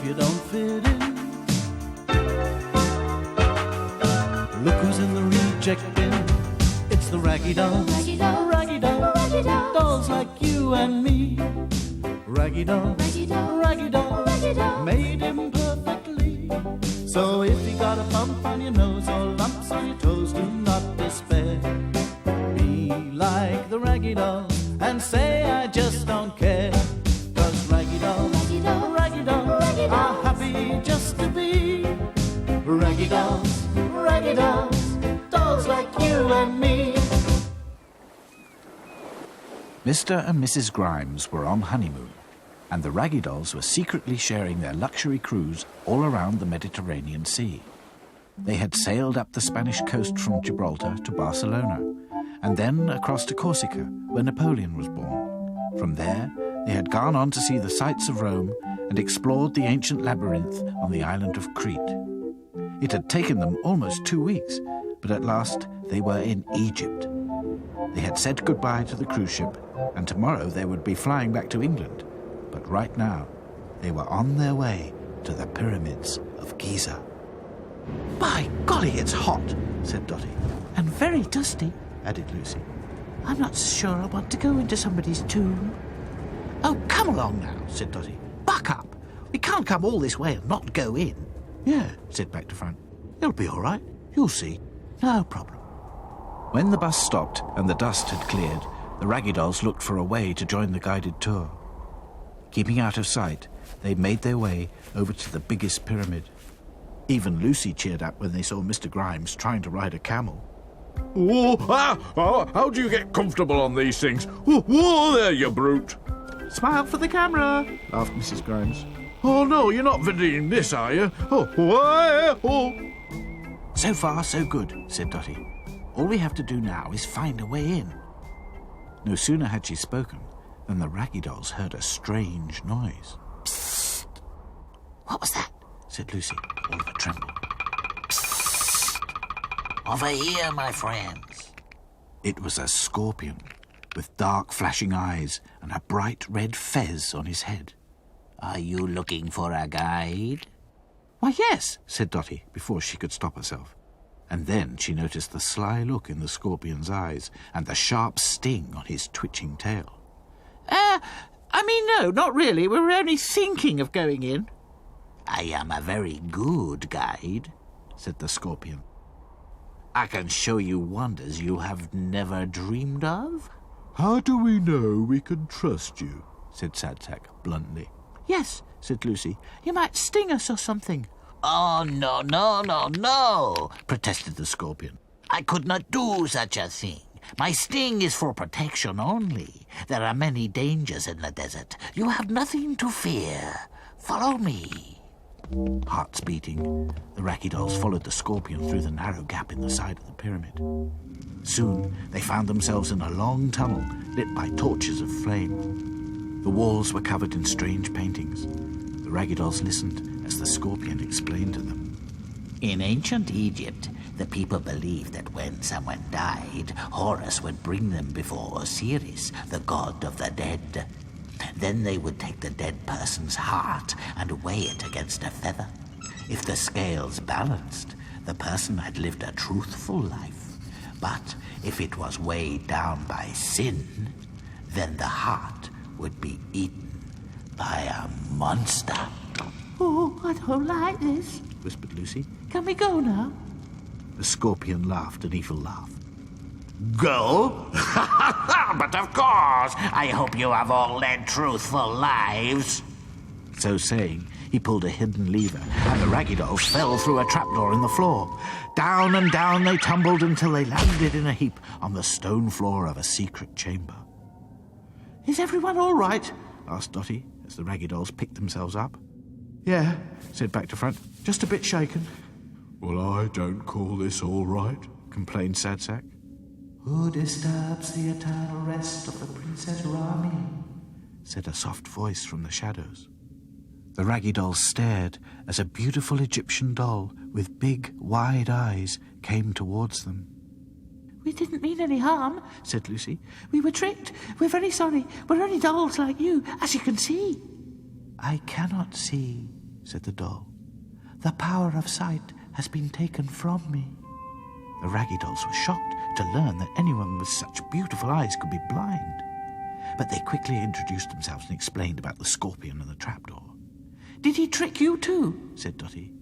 you don't fit in. Look who's in the reject bin. It's the Raggy Dolls. Raggy Dolls. Raggy Dolls. Raggy Dolls. Dolls like you and me. Raggy Dolls. Raggy Dolls. Raggy Dolls. Raggy Dolls. Made him perfectly. So if you got a bump on your nose or lumps on your toes, do not despair. Be like the Raggy Dolls and say I just don't care. 'Cause Raggy Dolls, Raggy Dolls. Raggy Dolls, Raggy are Dolls. happy just to be Raggy Dolls, Raggy Dolls, dolls like you and me. Mr. and Mrs. Grimes were on honeymoon, and the Raggy Dolls were secretly sharing their luxury cruise all around the Mediterranean Sea. They had sailed up the Spanish coast from Gibraltar to Barcelona, and then across to Corsica, where Napoleon was born. From there, they had gone on to see the sights of Rome and explored the ancient labyrinth on the island of Crete. It had taken them almost 2 weeks, but at last they were in Egypt. They had said goodbye to the cruise ship, and tomorrow they would be flying back to England. But right now, they were on their way to the pyramids of Giza. By golly, it's hot, said Dotty. And very dusty, added Lucy. I'm not sure I want to go into somebody's tomb. Oh, come along now, said Dotty. Buck up. We can't come all this way and not go in. Yeah, said Back to Front. It'll be all right. You'll see. No problem. When the bus stopped and the dust had cleared, the Raggy Dolls looked for a way to join the guided tour. Keeping out of sight, they made their way over to the biggest pyramid. Even Lucy cheered up when they saw Mr. Grimes trying to ride a camel. How do you get comfortable on these things? Whoa, there, you brute. Smile for the camera, laughed Mrs. Grimes. Oh, no, you're not videoing this, are you? So far, so good, said Dotty. All we have to do now is find a way in. No sooner had she spoken than the Raggy Dolls heard a strange noise. Psst. What was that? Said Lucy, all of a tremble. Psst. Over here, my friends. It was a scorpion, with dark flashing eyes and a bright red fez on his head. Are you looking for a guide? Why, yes, said Dotty, before she could stop herself. And then she noticed the sly look in the scorpion's eyes and the sharp sting on his twitching tail. No, not really. We were only thinking of going in. I am a very good guide, said the scorpion. I can show you wonders you have never dreamed of. How do we know we can trust you? Said Sadsack bluntly. Yes, said Lucy. You might sting us or something. Oh, no, protested the scorpion. I could not do such a thing. My sting is for protection only. There are many dangers in the desert. You have nothing to fear. Follow me. Hearts beating, the Raggy Dolls followed the scorpion through the narrow gap in the side of the pyramid. Soon they found themselves in a long tunnel lit by torches of flame. The walls were covered in strange paintings. The Raggy Dolls listened as the scorpion explained to them. In ancient Egypt, the people believed that when someone died, Horus would bring them before Osiris, the god of the dead. Then they would take the dead person's heart and weigh it against a feather. If the scales balanced, the person had lived a truthful life. But if it was weighed down by sin, then the heart would be eaten by a monster. Oh, I don't like this, whispered Lucy. Can we go now? The scorpion laughed an evil laugh. Go? But of course! I hope you have all led truthful lives. So saying, he pulled a hidden lever, and the Raggy Dolls fell through a trapdoor in the floor. Down and down they tumbled until they landed in a heap on the stone floor of a secret chamber. Is everyone all right? asked Dotty, as the Raggy Dolls picked themselves up. Yeah, said Back to Front, just a bit shaken. Well, I don't call this all right, complained Sadsack. Who disturbs the eternal rest of the Princess Rami? Said a soft voice from the shadows. The Raggy Dolls stared as a beautiful Egyptian doll with big, wide eyes came towards them. We didn't mean any harm, said Lucy. We were tricked. We're very sorry. We're only dolls like you, as you can see. I cannot see, said the doll. "The power of sight has been taken from me." The Raggy Dolls were shocked to learn that anyone with such beautiful eyes could be blind. But they quickly introduced themselves and explained about the scorpion and the trapdoor. Did he trick you too? Said Dotty.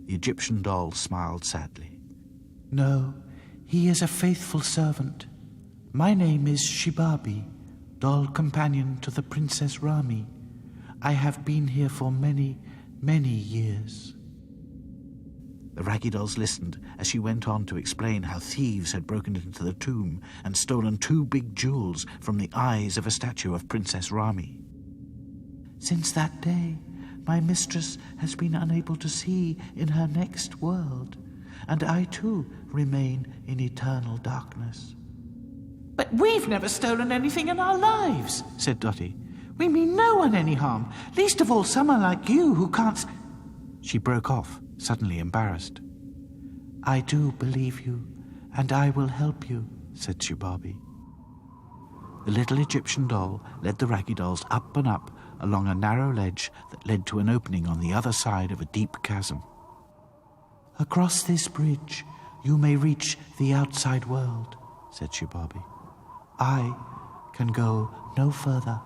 The Egyptian doll smiled sadly. No, he is a faithful servant. My name is Shebabi, doll companion to the Princess Rami. I have been here for many, many years. The Raggy Dolls listened as she went on to explain how thieves had broken into the tomb and stolen 2 big jewels from the eyes of a statue of Princess Rami. Since that day, my mistress has been unable to see in her next world, and I too remain in eternal darkness. But we've never stolen anything in our lives, said Dotty. We mean no one any harm, least of all someone like you who can't... She broke off, suddenly embarrassed. I do believe you, and I will help you, said Shebabi. The little Egyptian doll led the Raggy Dolls up and up along a narrow ledge that led to an opening on the other side of a deep chasm. Across this bridge, you may reach the outside world, said Shebabi. I can go no further.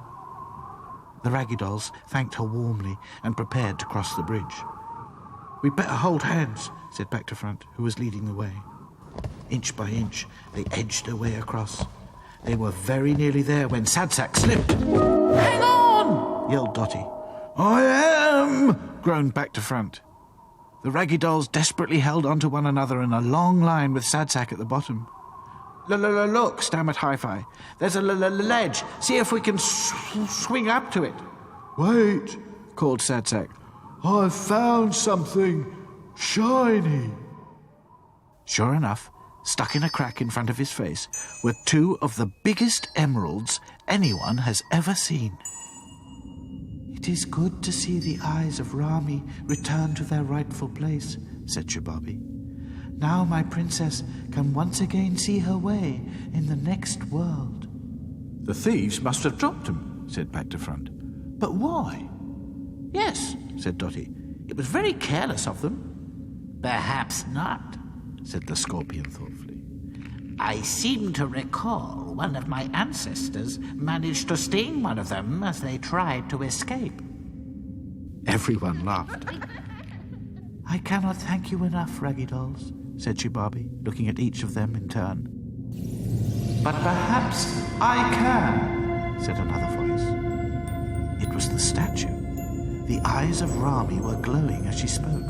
The Raggy Dolls thanked her warmly and prepared to cross the bridge. We'd better hold hands, said Back to Front, who was leading the way. Inch by inch, they edged their way across. They were very nearly there when Sadsack slipped. Hang on! Yelled Dotty. I am! Groaned Back to Front. The Raggy Dolls desperately held onto one another in a long line with Sadsack at the bottom. Look, stammered Hi-Fi. There's a ledge. See if we can swing up to it. Wait, called Sadsack. I've found something shiny. Sure enough, stuck in a crack in front of his face were 2 of the biggest emeralds anyone has ever seen. It is good to see the eyes of Rami return to their rightful place, said Shebabi. Now my princess can once again see her way in the next world. The thieves must have dropped them, said Back to Front. But why? Yes, said Dotty. It was very careless of them. Perhaps not, said the scorpion thoughtfully. I seem to recall one of my ancestors managed to sting one of them as they tried to escape. Everyone laughed. I cannot thank you enough, Raggy Dolls, said Shebabi, looking at each of them in turn. But perhaps I can, said another voice. It was the statue. The eyes of Rami were glowing as she spoke.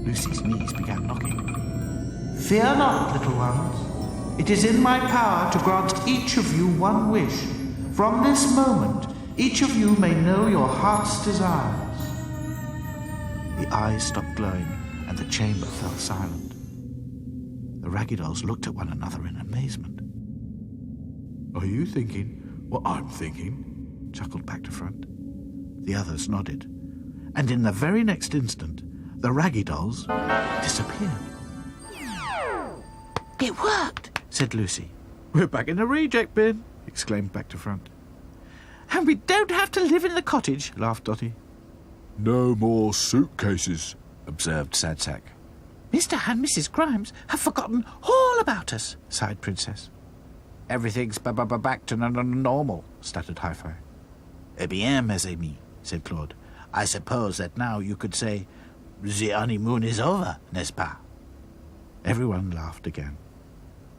Lucy's knees began knocking. Fear not, little ones. It is in my power to grant each of you one wish. From this moment, each of you may know your heart's desires. The eyes stopped glowing, and the chamber fell silent. The Raggy Dolls looked at one another in amazement. Are you thinking what I'm thinking? Chuckled Back to Front. The others nodded, and in the very next instant, the Raggy Dolls disappeared. It worked, said Lucy. We're back in the reject bin, exclaimed Back to Front. And we don't have to live in the cottage, laughed Dotty. No more suitcases, observed Sadsack. Mr. and Mrs. Grimes have forgotten all about us, sighed Princess. Everything's back to normal, stuttered Hi-Fi. Eh bien, mes amis, said Claude. I suppose that now you could say, the honeymoon is over, n'est-ce pas? Everyone laughed again.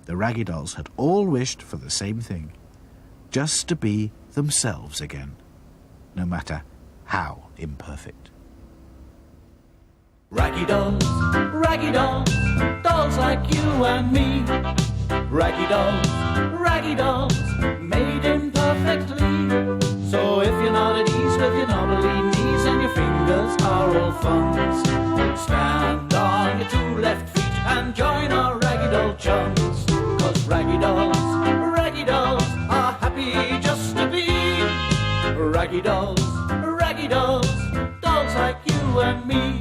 The Raggy Dolls had all wished for the same thing, just to be themselves again, no matter how imperfect. Raggy dolls, dolls like you and me. Raggy dolls, made imperfectly. So if you're not at ease with your knobbly knees and your fingers are all funds, stand on your 2 left feet and join our Raggy Doll chums. 'Cause Raggy dolls are happy just to be. Raggy dolls, dolls like you and me.